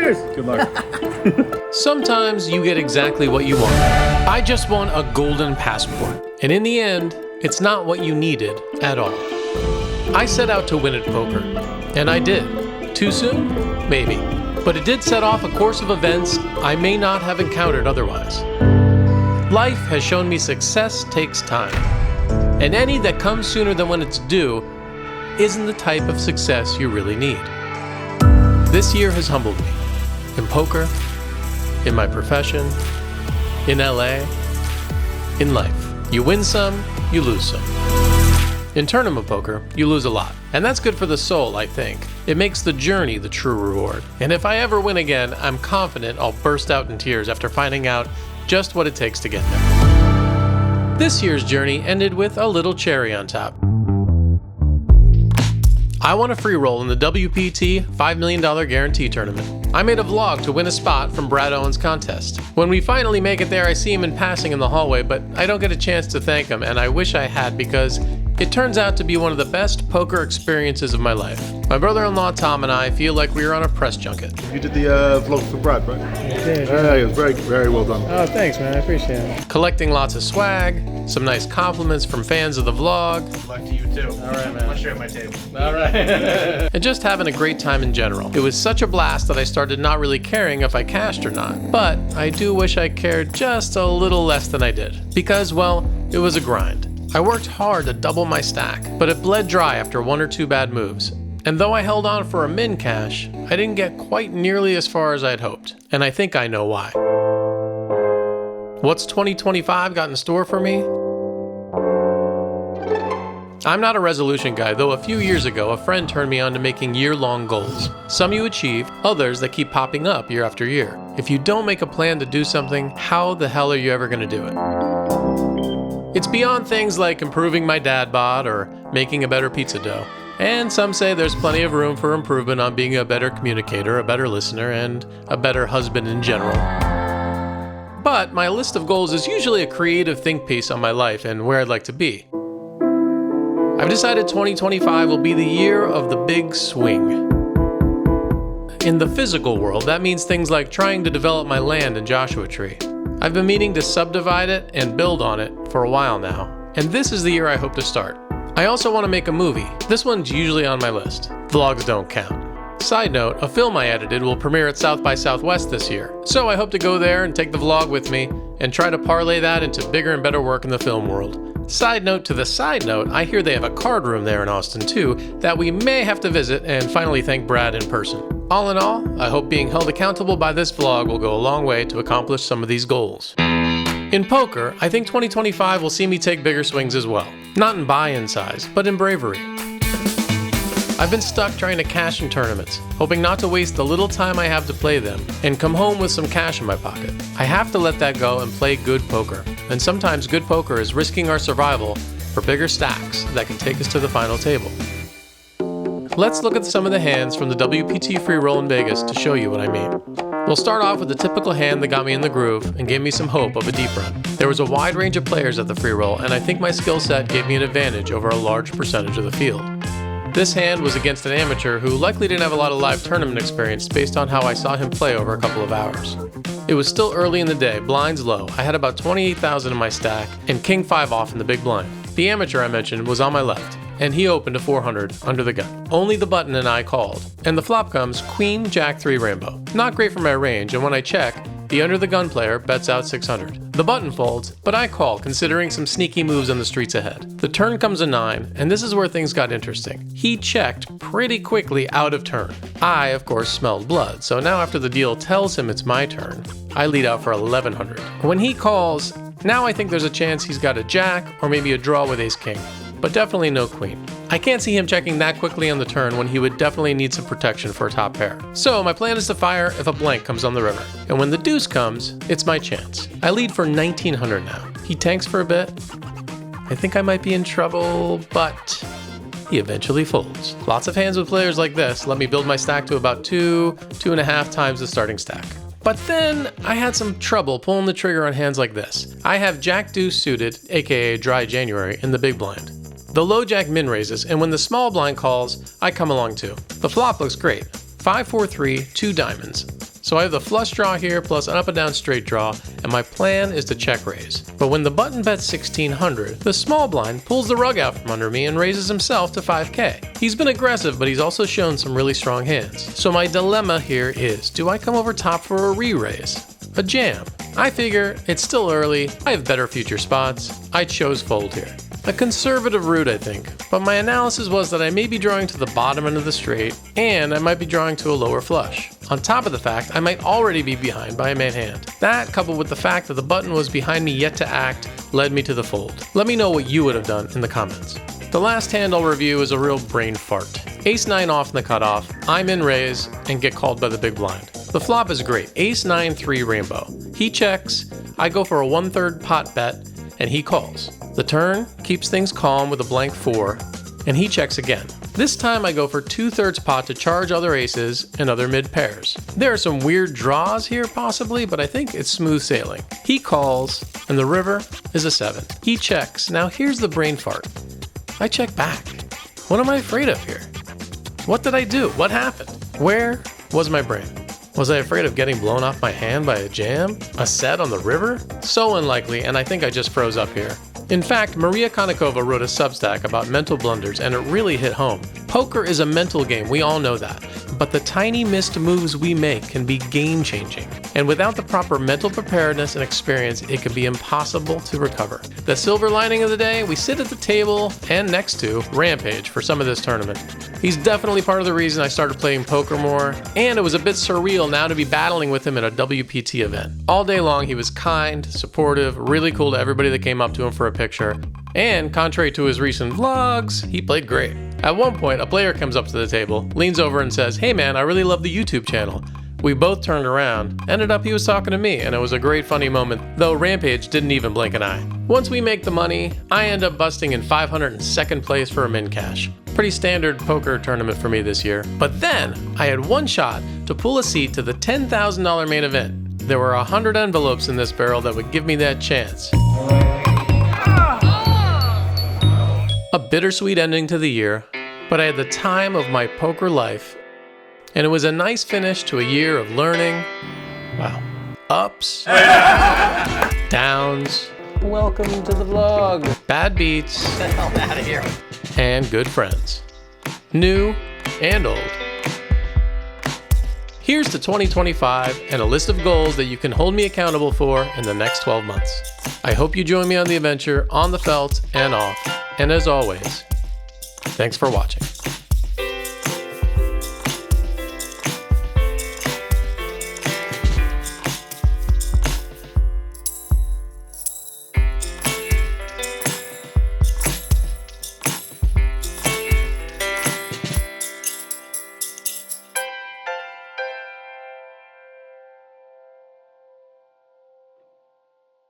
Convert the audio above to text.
Cheers. Good luck. Sometimes you get exactly what you want. I just want a golden passport. And in the end, it's not what you needed at all. I set out to win at poker. And I did. Too soon? Maybe. But it did set off a course of events I may not have encountered otherwise. Life has shown me success takes time. And any that comes sooner than when it's due isn't the type of success you really need. This year has humbled me. In poker, in my profession, in LA, in life. You win some, you lose some. In tournament poker, you lose a lot. And that's good for the soul, I think. It makes the journey the true reward. And if I ever win again, I'm confident I'll burst out in tears after finding out just what it takes to get there. This year's journey ended with a little cherry on top. I won a free roll in the WPT $5 million guarantee tournament. I made a vlog to win a spot from Brad Owen's contest. When we finally make it there, I see him in passing in the hallway, but I don't get a chance to thank him, and I wish I had because it turns out to be one of the best poker experiences of my life. My brother-in-law Tom and I feel like we were on a press junket. You did the vlog for Brad, right? I did. It was very, very well done. Oh, thanks, man. I appreciate it. Collecting lots of swag, some nice compliments from fans of the vlog. Good luck to you too. All right, man. I'll share my table. All right. And just having a great time in general. It was such a blast that I started not really caring if I cashed or not. But I do wish I cared just a little less than I did. Because, well, it was a grind. I worked hard to double my stack, but it bled dry after one or two bad moves. And though I held on for a min cash, I didn't get quite nearly as far as I'd hoped. And I think I know why. What's 2025 got in store for me? I'm not a resolution guy, though a few years ago a friend turned me on to making year-long goals. Some you achieve, others that keep popping up year after year. If you don't make a plan to do something, how the hell are you ever going to do it? It's beyond things like improving my dad bod or making a better pizza dough. And some say there's plenty of room for improvement on being a better communicator, a better listener, and a better husband in general. But my list of goals is usually a creative think piece on my life and where I'd like to be. I've decided 2025 will be the year of the big swing. In the physical world, that means things like trying to develop my land in Joshua Tree. I've been meaning to subdivide it and build on it for a while now, and this is the year I hope to start. I also want to make a movie. This one's usually on my list. Vlogs don't count. Side note, a film I edited will premiere at South by Southwest this year, so I hope to go there and take the vlog with me and try to parlay that into bigger and better work in the film world. Side note to the side note, I hear they have a card room there in Austin too that we may have to visit and finally thank Brad in person. All in all, I hope being held accountable by this vlog will go a long way to accomplish some of these goals. In poker, I think 2025 will see me take bigger swings as well. Not in buy-in size, but in bravery. I've been stuck trying to cash in tournaments, hoping not to waste the little time I have to play them, and come home with some cash in my pocket. I have to let that go and play good poker. And sometimes good poker is risking our survival for bigger stacks that can take us to the final table. Let's look at some of the hands from the WPT free roll in Vegas to show you what I mean. We'll start off with the typical hand that got me in the groove and gave me some hope of a deep run. There was a wide range of players at the free roll, and I think my skill set gave me an advantage over a large percentage of the field. This hand was against an amateur who likely didn't have a lot of live tournament experience based on how I saw him play over a couple of hours. It was still early in the day, blinds low. I had about 28,000 in my stack and king 5 off in the big blind. The amateur I mentioned was on my left, and he opened to 400 under the gun. Only the button and I called, and the flop comes Queen Jack 3 Rainbow. Not great for my range, and when I check, the under the gun player bets out 600. The button folds, but I call, considering some sneaky moves on the streets ahead. The turn comes a 9, and this is where things got interesting. He checked pretty quickly out of turn. I, of course, smelled blood, so now after the deal tells him it's my turn, I lead out for 1100. When he calls, now I think there's a chance he's got a jack or maybe a draw with ace-king, but definitely no queen. I can't see him checking that quickly on the turn when he would definitely need some protection for a top pair. So my plan is to fire if a blank comes on the river. And when the deuce comes, it's my chance. I lead for 1900 now. He tanks for a bit. I think I might be in trouble, but he eventually folds. Lots of hands with players like this let me build my stack to about 2.5 times the starting stack. But then I had some trouble pulling the trigger on hands like this. I have Jack Deuce suited, aka Dry January, in the big blind. The low jack min raises, and when the small blind calls, I come along too. The flop looks great. 5-4-3, 2 diamonds. So I have the flush draw here plus an up and down straight draw, and my plan is to check raise. But when the button bets 1600, the small blind pulls the rug out from under me and raises himself to 5k. He's been aggressive, but he's also shown some really strong hands. So my dilemma here is, do I come over top for a re-raise? A jam? I figure it's still early, I have better future spots, I chose fold here. A conservative route, I think, but my analysis was that I may be drawing to the bottom end of the straight, and I might be drawing to a lower flush. On top of the fact, I might already be behind by a main hand. That, coupled with the fact that the button was behind me yet to act, led me to the fold. Let me know what you would have done in the comments. The last hand I'll review is a real brain fart. Ace-9 off in the cutoff, I'm in raise, and get called by the big blind. The flop is great, Ace-9-3 rainbow. He checks, I go for a 1/3 pot bet, and he calls. The turn keeps things calm with a blank 4, and he checks again. This time I go for 2/3 pot to charge other aces and other mid pairs. There are some weird draws here possibly, but I think it's smooth sailing. He calls, and the river is a 7. He checks. Now here's the brain fart. I check back. What am I afraid of here? What did I do? What happened? Where was my brain? Was I afraid of getting blown off my hand by a jam? A set on the river? So unlikely, and I think I just froze up here. In fact, Maria Konnikova wrote a Substack about mental blunders, and it really hit home. Poker is a mental game, we all know that. But the tiny missed moves we make can be game-changing. And without the proper mental preparedness and experience, it can be impossible to recover. The silver lining of the day, we sit at the table and next to Rampage for some of this tournament. He's definitely part of the reason I started playing poker more, and it was a bit surreal now to be battling with him at a WPT event. All day long, he was kind, supportive, really cool to everybody that came up to him for a picture, and contrary to his recent vlogs, he played great. At one point, a player comes up to the table, leans over and says, "Hey man, I really love the YouTube channel." We both turned around, ended up he was talking to me, and it was a great funny moment, though Rampage didn't even blink an eye. Once we make the money, I end up busting in 502nd place for a min cash. Pretty standard poker tournament for me this year. But then, I had one shot to pull a seat to the $10,000 main event. There were 100 envelopes in this barrel that would give me that chance. A bittersweet ending to the year, but I had the time of my poker life. And it was a nice finish to a year of learning, wow, ups, downs, welcome to the vlog, bad beats, Get the hell out of here. and good friends, new and old. Here's to 2025 and a list of goals that you can hold me accountable for in the next 12 months. I hope you join me on the adventure on the felt and off. And as always, thanks for watching.